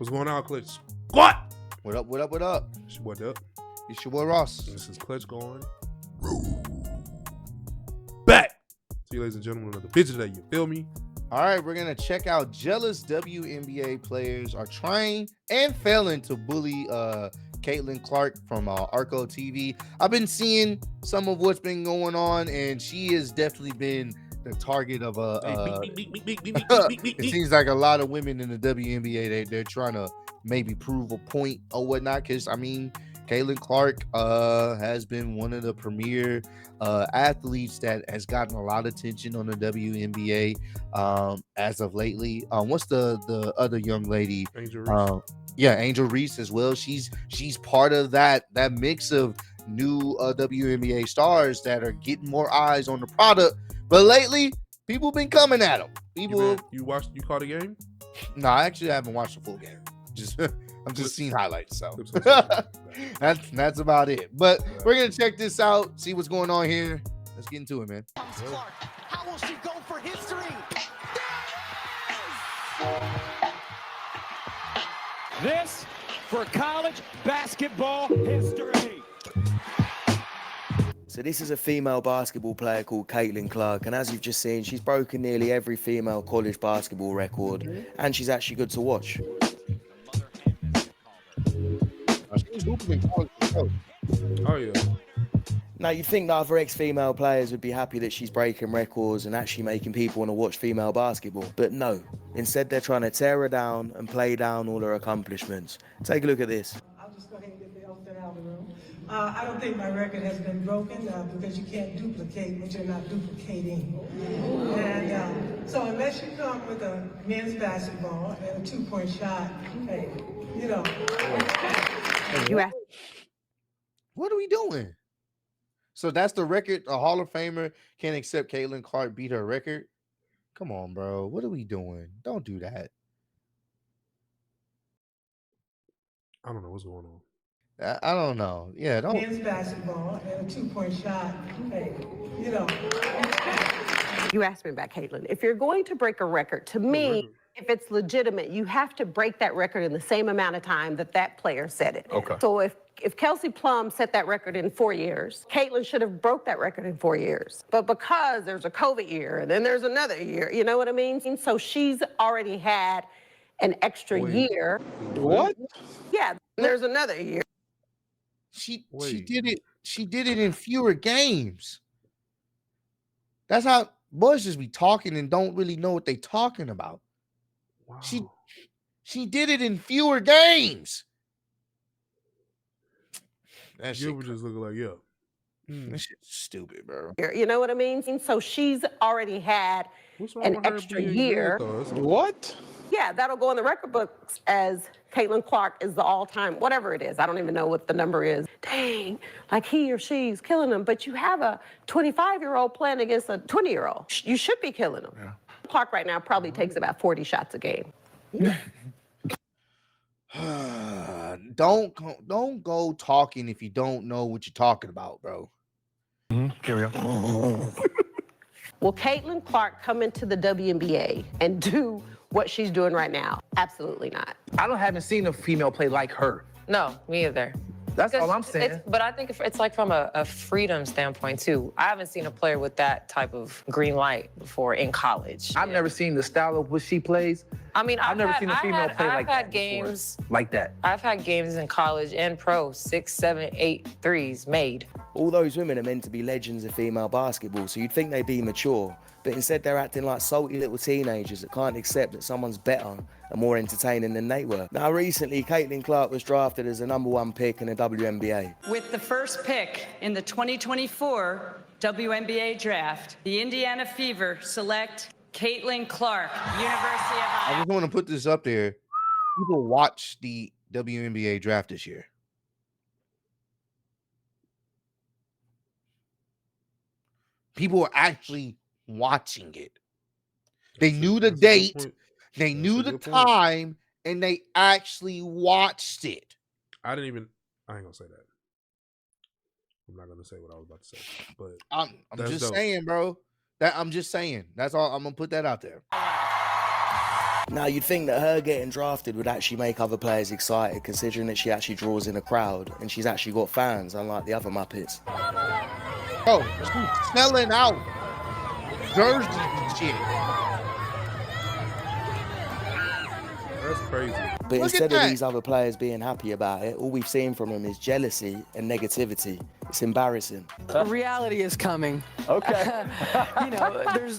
What's going on, Clutch Squad? What up, what up, what up? It's your boy Duck. It's your boy Ross. This is Clutch going back. See you, ladies and gentlemen, another picture today. You feel me? All right, we're going to check out jealous WNBA players are trying and failing to bully Caitlin Clark from Arco TV. I've been seeing some of what's been going on, and she has definitely been the target of it seems like a lot of women in the WNBA, they're trying to maybe prove a point or whatnot, because I mean Caitlin Clark has been one of the premier athletes that has gotten a lot of attention on the WNBA as of lately. What's the other young lady? Angel Reese. Yeah, Angel Reese as well. She's part of that mix of new WNBA stars that are getting more eyes on the product. But lately, people been coming at them. People, you caught the game? No, I actually haven't watched the full game. I'm just seeing highlights. So that's about it. But we're gonna check this out, see what's going on here. Let's get into it, man. Clark, how will she go for history? This for college basketball history. So this is a female basketball player called Caitlin Clark, and as you've just seen, she's broken nearly every female college basketball record, and she's actually good to watch. Oh yeah. Now you'd think that other ex-female players would be happy that she's breaking records and actually making people want to watch female basketball, but no. Instead, they're trying to tear her down and play down all her accomplishments. Take a look at this. I'll just go ahead and get the elephant out of the room. I don't think my record has been broken because you can't duplicate what you're not duplicating. And so unless you come with a men's basketball and a two-point shot, hey, you know. What are we doing? So that's the record. A Hall of Famer can't accept Caitlin Clark beat her record. Come on, bro. What are we doing? Don't do that. I don't know what's going on. I don't know. Yeah, don't. Men's basketball and a two-point shot, hey, you know. You asked me about Caitlin. If you're going to break a record, to me, if it's legitimate, you have to break that record in the same amount of time that player set it. Okay. So if Kelsey Plum set that record in 4 years, Caitlin should have broke that record in 4 years. But because there's a COVID year and then there's another year, you know what I mean? So she's already had an extra year. What? Yeah, there's another year. She did it. She did it in fewer games. That's how boys just be talking and don't really know what they talking about. Wow. She did it in fewer games. That shit Gilbert just looking like, yeah. That shit's stupid, bro. You know what I mean? So she's already had an extra year. What? Yeah, that'll go in the record books as Caitlin Clark is the all-time, whatever it is. I don't even know what the number is. Dang, like he or she's killing them. But you have a 25-year-old playing against a 20-year-old. You should be killing them. Yeah. Clark right now probably takes about 40 shots a game. Don't go talking if you don't know what you're talking about, bro. Here we go. Will Caitlin Clark come into the WNBA and do what she's doing right now? Absolutely not. haven't seen a female play like her. No, me either. That's all I'm saying. But I think it's like from a freedom standpoint, too. I haven't seen a player with that type of green light before in college. I've never seen the style of what she plays. I mean, I've never seen a female play like that. I've had games like that. I've had games in college and pro, 6, 7, 8 threes made. All those women are meant to be legends of female basketball, so you'd think they'd be mature, but instead they're acting like salty little teenagers that can't accept that someone's better and more entertaining than they were. Now, recently, Caitlin Clark was drafted as the #1 pick in the WNBA. With the first pick in the 2024 WNBA draft, the Indiana Fever select Caitlin Clark, University of I Iowa. just want to put this up there. People watch the WNBA draft this year. People are actually watching it. They knew the date, they knew the time, and they actually watched it. I ain't gonna say that. I'm not gonna say what I was about to say, but I'm just saying, bro. I'm just saying. That's all. I'm gonna put that out there. Now, you'd think that her getting drafted would actually make other players excited, considering that she actually draws in a crowd and she's actually got fans, unlike the other Muppets. Oh, she's selling out jerseys and shit. That's crazy. But Look instead at of that. these other players being happy about it, all we've seen from them is jealousy and negativity. It's embarrassing. Reality is coming. Okay.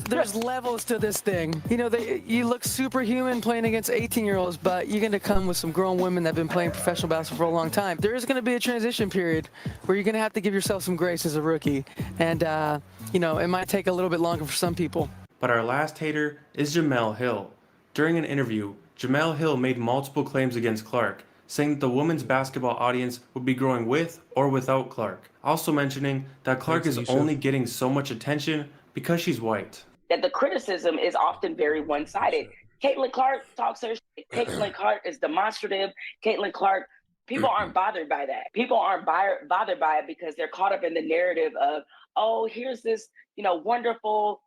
There's levels to this thing. You look superhuman playing against 18-year-olds, but you're going to come with some grown women that have been playing professional basketball for a long time. There is going to be a transition period where you're going to have to give yourself some grace as a rookie. And, it might take a little bit longer for some people. But our last hater is Jamel Hill. During an interview, Jamel Hill made multiple claims against Clark, saying that the women's basketball audience would be growing with or without Clark. Also mentioning that Clark is only getting so much attention because she's white. That the criticism is often very one-sided. Caitlin Clark talks her shit. Caitlin Clark is demonstrative. Caitlin Clark, people aren't bothered by that. People aren't bothered by it because they're caught up in the narrative of, oh, here's this, wonderful,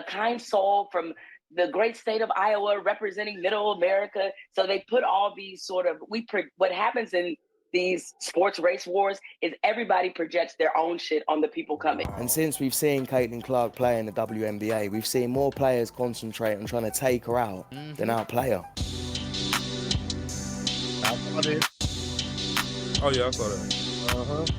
kind soul from the great state of Iowa representing middle America. So they put all these sort of, what happens in these sports race wars is everybody projects their own shit on the people coming. And since we've seen Caitlin Clark play in the WNBA, we've seen more players concentrate on trying to take her out than outplay her. Oh yeah, I saw that.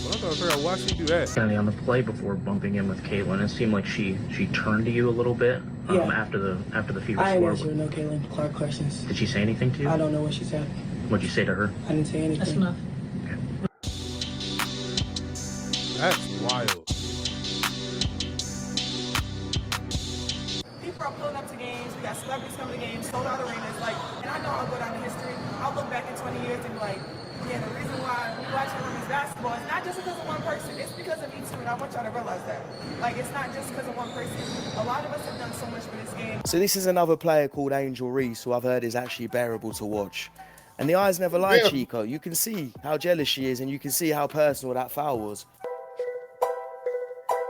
Well, I'm trying to figure out why she do that. Danny, on the play before bumping in with Caitlin, it seemed like she turned to you a little bit after the Fever I score. didn't answer no Caitlin Clark questions. Did she say anything to you? I don't know what she said. What'd you say to her? I didn't say anything. That's enough. That's wild. People are pulling up to games. We got celebrities coming to games, sold out arenas. And I know I'll go down in history. I'll look back in 20 years and be like, yeah, the reason why we watch women's basketball is not just because of one person. It's because of each two, and I want y'all to realize that. It's not just because of one person. A lot of us have done so much for this game. So this is another player called Angel Reese, who I've heard is actually bearable to watch. And the eyes never lie, Chico. You can see how jealous she is, and you can see how personal that foul was.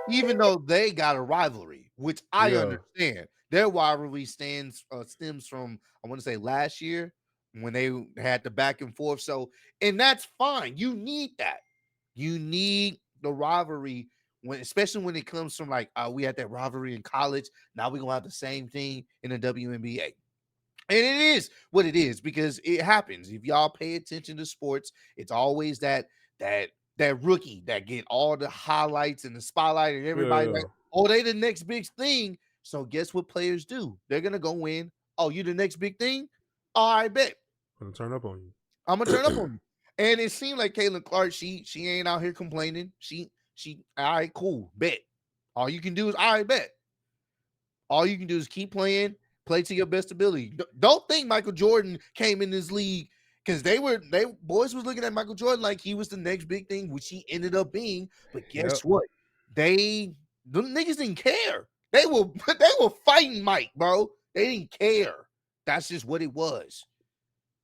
Even though they got a rivalry, which I understand. Their rivalry stems from, I want to say, last year when they had the back and forth. So, and that's fine. You need that. You need the rivalry, especially when it comes from we had that rivalry in college. Now we're going to have the same thing in the WNBA. And it is what it is because it happens. If y'all pay attention to sports, it's always that rookie that get all the highlights and the spotlight and everybody they the next big thing. So guess what players do? They're gonna go in. Oh, you the next big thing? I bet. I'm gonna turn up on you. I'm gonna turn up on you. And it seemed like Caitlin Clark, she ain't out here complaining. She all right, cool, bet. All you can do is bet. All you can do is keep playing, play to your best ability. Don't think Michael Jordan came in this league because boys was looking at Michael Jordan like he was the next big thing, which he ended up being. But guess what? The niggas didn't care. They were fighting Mike, bro. They didn't care. That's just what it was.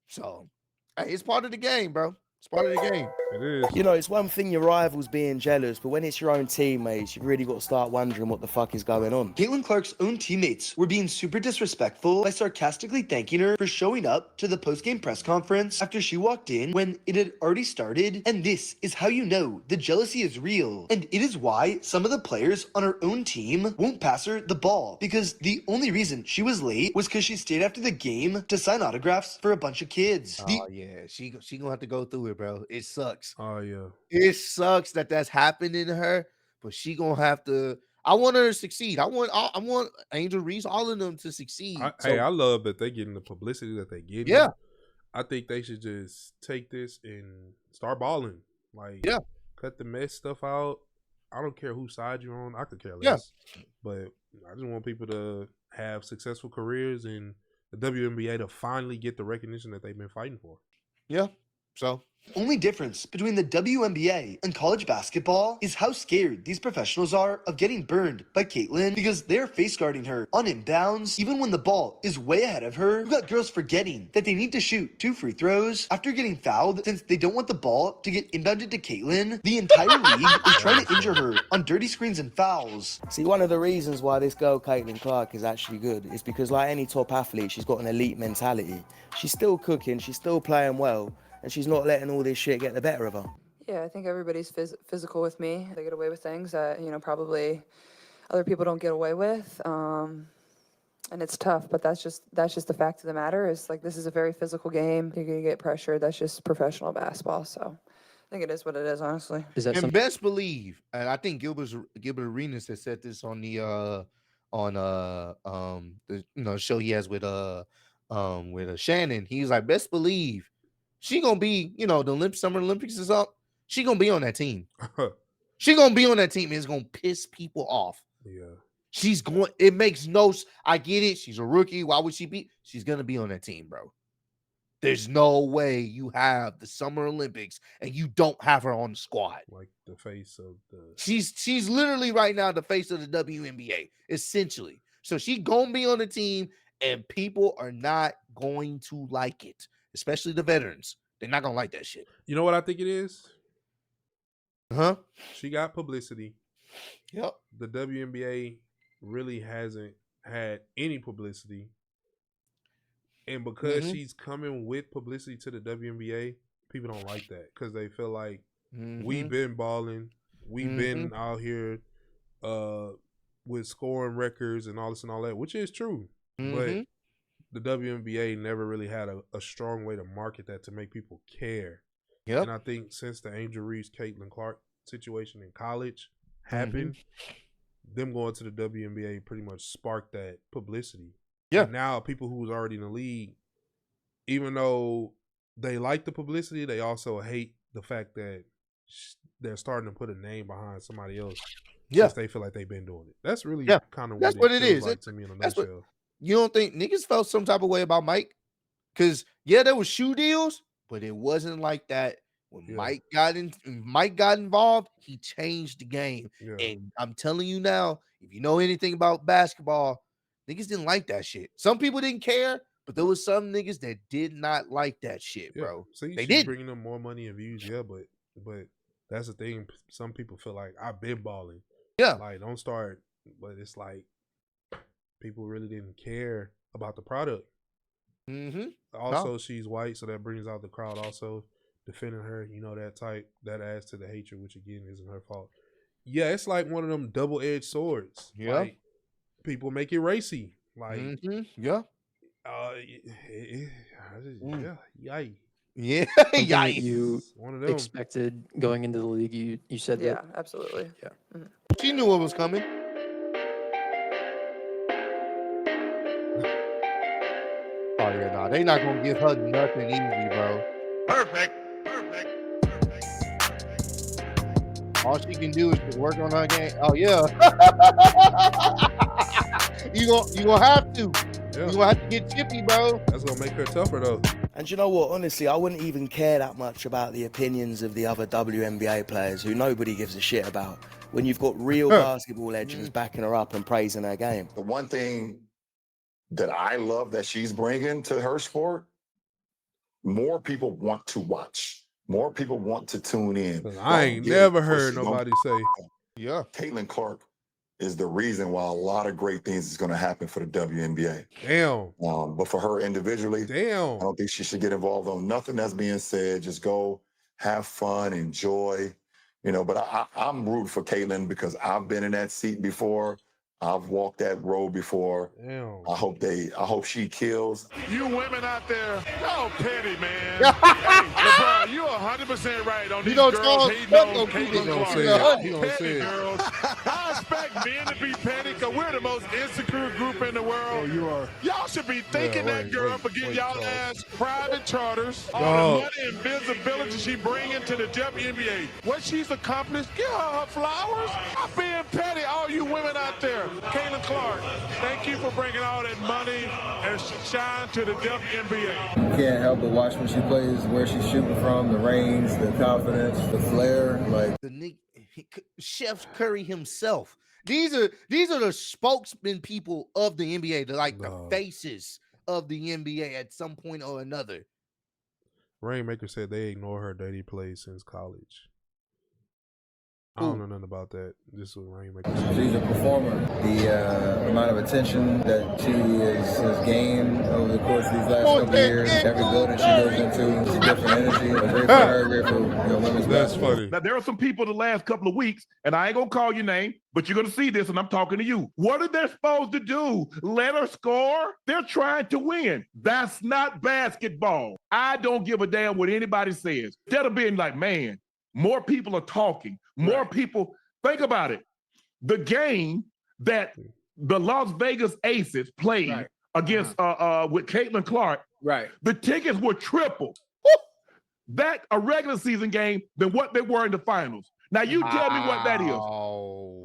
So, hey, it's part of the game, bro. It's part of the game. It is. It's one thing your rivals being jealous, but when it's your own teammates, you've really got to start wondering what the fuck is going on. Caitlin Clark's own teammates were being super disrespectful by sarcastically thanking her for showing up to the post-game press conference after she walked in when it had already started. And this is how you know the jealousy is real. And it is why some of the players on her own team won't pass her the ball, because the only reason she was late was because she stayed after the game to sign autographs for a bunch of kids. She gonna have to go through it, bro. It sucks. Oh yeah. It sucks that that's happening to her, but she gonna have to. I want her to succeed. I want Angel Reese, all of them to succeed. I love that they're getting the publicity that they get. Yeah, I think they should just take this and start balling. Cut the mess stuff out. I don't care whose side you're on. I could care less. But I just want people to have successful careers and the WNBA to finally get the recognition that they've been fighting for. Yeah. So, only difference between the WNBA and college basketball is how scared these professionals are of getting burned by Caitlyn because they're face guarding her on inbounds even when the ball is way ahead of her. You got girls forgetting that they need to shoot 2 free throws after getting fouled since they don't want the ball to get inbounded to Caitlyn. The entire league is trying to injure her on dirty screens and fouls. See, one of the reasons why this girl, Caitlin Clark, is actually good is because, like any top athlete, she's got an elite mentality. She's still cooking, she's still playing well, and she's not letting all this shit get the better of her. Yeah, I think everybody's physical with me. They get away with things that, probably other people don't get away with. And it's tough, but that's just the fact of the matter. Is like, this is a very physical game. You're going to get pressure. That's just professional basketball. So I think it is what it is, honestly. and best believe, and I think Gilbert Arenas has said this on the show he has with Shannon. He's like, best believe she gonna be, the Summer Olympics is up. She gonna be on that team. She gonna be on that team. It's gonna piss people off. Yeah. She's going. It makes no. I get it. She's a rookie. Why would she be? She's gonna be on that team, bro. There's no way you have the Summer Olympics and you don't have her on the squad. Like the face of the. She's literally right now the face of the WNBA, essentially. So she gonna be on the team, and people are not going to like it, especially the veterans. They're not gonna like that shit. You know what I think it is? Huh? She got publicity. Yep. The WNBA really hasn't had any publicity. And because she's coming with publicity to the WNBA, people don't like that because they feel like we've been balling. We've been out here with scoring records and all this and all that, which is true. But the WNBA never really had a strong way to market that to make people care. Yep. And I think since the Angel Reese, Caitlin Clark situation in college happened, them going to the WNBA pretty much sparked that publicity. Yeah. And now people who was already in the league, even though they like the publicity, they also hate the fact that they're starting to put a name behind somebody else. Yeah. Since they feel like they've been doing it. That's really kind of what it is. like to me in a nutshell. You don't think niggas felt some type of way about Mike? Because there was shoe deals, but it wasn't like that. When Mike got involved, he changed the game. Yeah. And I'm telling you now, if you know anything about basketball, niggas didn't like that shit. Some people didn't care, but there was some niggas that did not like that shit, bro. See, they she's did bringing them more money and views, but that's the thing. Some people feel like I've been balling. Yeah. Like, don't start. But it's like people really didn't care about the product. Also, she's white, so that brings out the crowd also defending her. That adds to the hatred, which again isn't her fault. Yeah, it's like one of them double-edged swords. Yeah. Like, people make it racy. Like, yeah. Yikes. Yeah, Something that you One of them. expected going into the league. You said that. Yeah, absolutely. Yeah. She knew what was coming. Oh yeah, nah, they not gonna give her nothing easy, bro. Perfect. All she can do is work on her game. Oh yeah. you gonna have to. Yeah. You gonna have to get chippy, bro. That's gonna make her tougher though. And you know what? Honestly, I wouldn't even care that much about the opinions of the other WNBA players who nobody gives a shit about when you've got real basketball legends backing her up and praising her game. The one thing that I love that she's bringing to her sport, more people want to watch. More people want to tune in. I ain't never heard nobody say. Yeah. Caitlin Clark is the reason why a lot of great things is going to happen for the WNBA. Damn. But for her individually, I don't think she should get involved on nothing that's being said. Just go have fun, enjoy, but I'm rooting for Caitlin because I've been in that seat before. I've walked that road before. Damn. I hope she kills. You women out there, y'all petty, man. Hey, LeBron, you're 100% right on these girls hating on Caitlin Clark. He gonna Petty say it. girls. I expect men to be petty because we're the most insecure group in the world. Oh, you are. Y'all should be thanking that girl for getting y'all ass private charters, all Dog. the money and visibility she bringing to the WNBA. What she's accomplished, give her flowers. Stop being petty, all you women out there. Caitlin Clark, thank you for bringing all that money and shine to the WNBA. You can't help but watch when she plays, where she's shooting from, the range, the confidence, the flair. Like Chef Curry himself. These are the spokesman people of the NBA. They're like the faces of the NBA at some point or another. Rainmaker said they ignore her dirty plays since college. I don't know nothing about that. This is what Rainmaker said. She's a performer. The amount of attention that she has gained over the course of these last couple of years, every building she goes into, it's a different energy. It's great for her, great for women's basketball. Now, there are some people the last couple of weeks, and I ain't going to call your name, but you're going to see this, and I'm talking to you. What are they supposed to do? Let her score? They're trying to win. That's not basketball. I don't give a damn what anybody says. Instead of being like, man, more people are talking. More people, think about it. The game that the Las Vegas Aces played against with Caitlin Clark, the tickets were triple that a regular season game than what they were in the finals. Now you tell me what that is.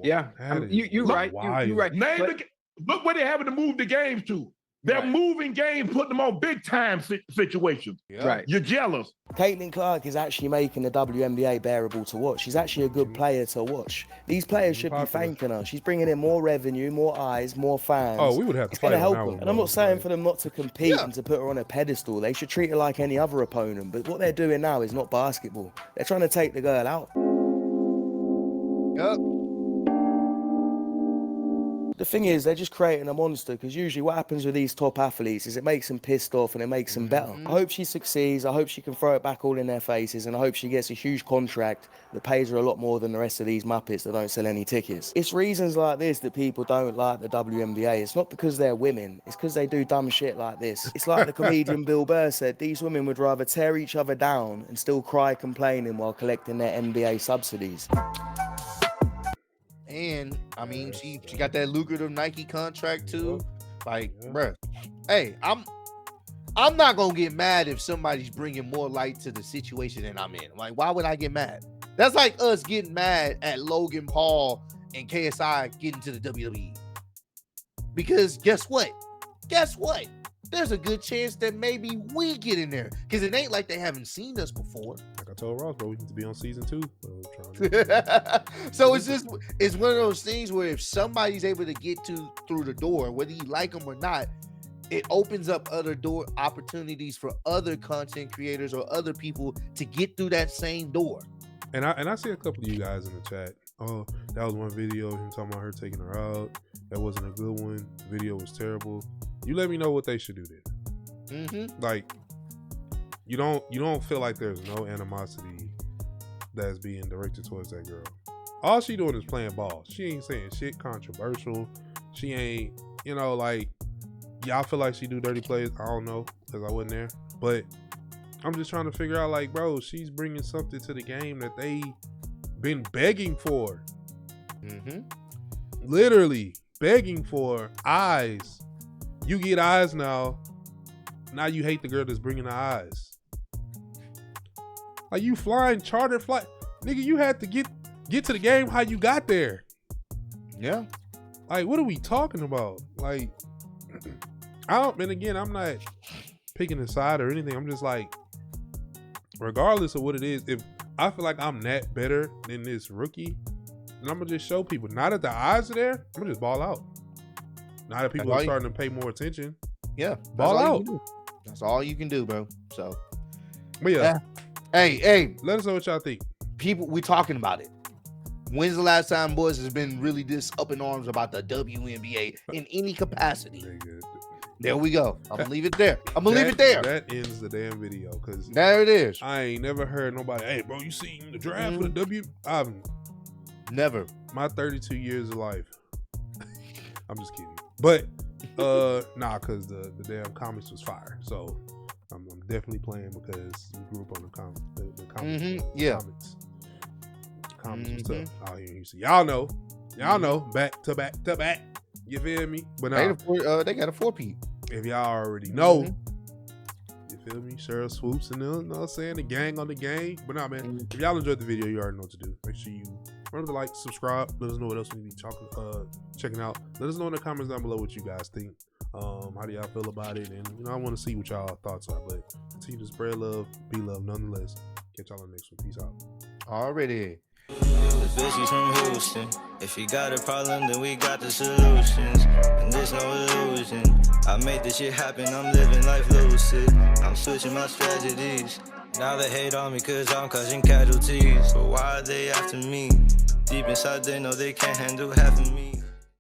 Yeah, you're right. You're right. Look where they're having to move the games to. They're moving games, putting them on big time situations. Right. You're jealous. Caitlin Clark is actually making the WNBA bearable to watch. She's actually a good player to watch. These players should be thanking her. She's bringing in more revenue, more eyes, more fans. Oh, we would have to It's going to help her. them. And I'm not saying for them not to compete and to put her on a pedestal. They should treat her like any other opponent. But what they're doing now is not basketball. They're trying to take the girl out. The thing is, they're just creating a monster, because usually what happens with these top athletes is it makes them pissed off and it makes them better. I hope she succeeds. I hope she can throw it back all in their faces, and I hope she gets a huge contract that pays her a lot more than the rest of these Muppets that don't sell any tickets. It's reasons like this that people don't like the WNBA. It's not because they're women. It's because they do dumb shit like this. It's like the comedian Bill Burr said, these women would rather tear each other down and still cry complaining while collecting their NBA subsidies. And I mean, she got that lucrative Nike contract too. Like, bruh, hey, I'm not gonna get mad if somebody's bringing more light to the situation than I'm in. Like, why would I get mad? That's like us getting mad at Logan Paul and KSI getting to the WWE. Because guess what? There's a good chance that maybe we get in there, because it ain't like they haven't seen us before. Like I told Ross, bro, we need to be on season 2. So it's one of those things where if somebody's able to get through the door, whether you like them or not, it opens up other door opportunities for other content creators or other people to get through that same door. And I see a couple of you guys in the chat. Oh, that was one video, him talking about her taking her out. That wasn't a good one. The video was terrible. You let me know what they should do then. Like, you don't feel like there's no animosity that's being directed towards that girl. All she doing is playing ball. She ain't saying shit controversial. She ain't, like, y'all feel like she do dirty plays. I don't know, because I wasn't there. But I'm just trying to figure out, like, bro, she's bringing something to the game that they been begging for. Literally begging for eyes. You get eyes now. Now you hate the girl that's bringing the eyes. Like, you flying charter flight. Nigga, you had to get to the game how you got there. Yeah. Like, what are we talking about? Like, and again, I'm not picking a side or anything. I'm just like, regardless of what it is, if I feel like I'm that better than this rookie, then I'm going to just show people. Now that the eyes are there, I'm going to just ball out. Now that people are starting to pay more attention. Yeah. Ball out. That's all you can do, bro. So. But yeah. Hey. Let us know what y'all think. People, we talking about it. When's the last time boys has been really this up in arms about the WNBA in any capacity? There we go. I'm gonna leave it there. That ends the damn video, because there it is. I ain't never heard nobody, hey bro, you seen the draft for the W? I've never. My 32 years of life. I'm just kidding. But nah, because the damn comics was fire. So I'm definitely playing because we grew up on the comics. Comics was tough out here in Houston. Y'all know, back to back to back. You feel me? But they got a 4-peat. If y'all already know, you feel me? Cheryl Swoops and them, what I'm saying? The gang on the game. But nah, man, if y'all enjoyed the video, you already know what to do. Make sure you remember to like, subscribe. Let us know what else we need to be checking out. Let us know in the comments down below what you guys think How do y'all feel about it? And I want to see what y'all thoughts are. But continue to spread love, be love nonetheless. Catch y'all on the next one. Peace out. Already. The bitch is from Houston. If you got a problem, then we got the solutions. And there's no illusion. I made this shit happen, I'm living life lucid. I'm switching my strategies. Now they hate on me cause I'm causing casualties. But why are they after me? Deep inside they know they can't handle half of me.